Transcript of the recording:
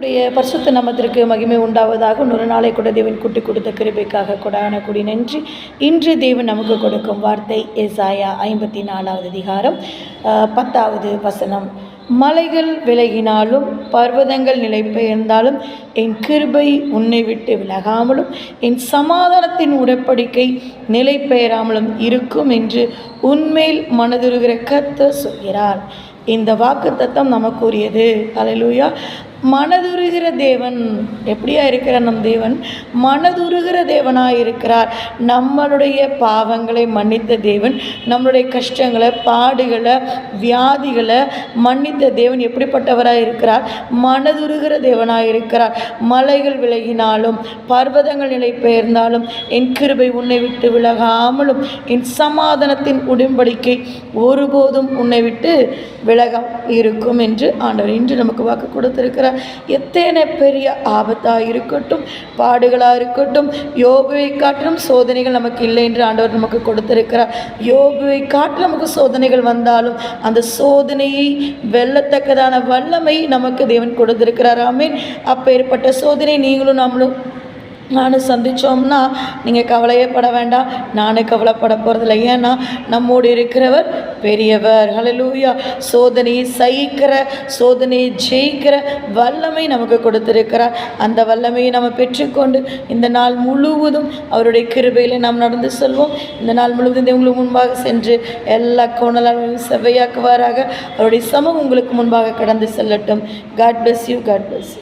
பரிசுத்த நாமத்திற்கு மகிமை உண்டாவதாக. ஒரு நாளை கூட தேவன் கூட்டி கொடுத்த கிருபைக்காக கொடான கூடி நன்றி. இன்று தேவன் நமக்கு கொடுக்கும் வார்த்தை ஏசாயா 54வது அதிகாரம் 10வது வசனம். மலைகள் விலகினாலும் பர்வதங்கள் நிலைபெயர்ந்தாலும் என் கிருபை உன்னை விட்டு விலகாமலும் என் சமாதானத்தின் உடன்படிக்கை நிலைபெயராமலும் இருக்கும் என்று உன்மேல் மனதுருகிற கர்த்தர் சொல்கிறார். இந்த வாக்குத்தத்தம் நமக்குரியது. அல்லேலூயா. மனதுருகிற தேவன் எப்படியா இருக்கிறார்? நம் தேவன் மனதுருகிற தேவனாக இருக்கிறார். நம்மளுடைய பாவங்களை மன்னித்த தேவன், நம்மளுடைய கஷ்டங்களை, பாடுகளை, வியாதிகளை மன்னித்த தேவன் எப்படிப்பட்டவராக இருக்கிறார்? மனதுருகிற தேவனாக இருக்கிறார். மலைகள் விலகினாலும் பர்வதங்கள் நிலை பெயர்ந்தாலும் என் கிருபை உன்னை விட்டு விலகாமலும் என் சமாதானத்தின் உடன்படிக்கை ஒருபோதும் உன்னை விட்டு விலக இருக்கும் என்று ஆண்டவர் இன்று நமக்கு வாக்கு கொடுத்திருக்கிறார். எத்தனை பெரிய ஆபத்தாக இருக்கட்டும், பாடுகளாக இருக்கட்டும், யோபுவை காட்டிலும் சோதனைகள் நமக்கு இல்லை என்று ஆண்டவர் நமக்கு கொடுத்திருக்கிறார். யோபுவை காட்டிலும் நமக்கு சோதனைகள் வந்தாலும் அந்த சோதனையை வெல்லத்தக்கதான வல்லமை நமக்கு தேவன் கொடுத்திருக்கிறார். ஆமென். அப்பேற்பட்ட சோதனை நீங்களும் நம்மளும் நானும் சந்தித்தோம்னா நீங்கள் கவலையே பட வேண்டாம். நானும் கவலைப்பட போகிறதில்ல. ஏன்னா நம்மோடு இருக்கிறவர் பெரியவர். ஹல்லேலூயா. சோதனையை சகிக்கிற, சோதனையை ஜெயிக்கிற வல்லமை நமக்கு கொடுத்திருக்கிறார். அந்த வல்லமையை நம்ம பெற்றுக்கொண்டு இந்த நாள் முழுவதும் அவருடைய கிருபையில் நாம் நடந்து செல்வோம். இந்த நாள் முழுவதும் உங்களுக்கு முன்பாக சென்று எல்லா கோணலாலும் செவ்வையாக்குவாராக. அவருடைய சமம் உங்களுக்கு முன்பாக கடந்து செல்லட்டும். God bless you. God bless you.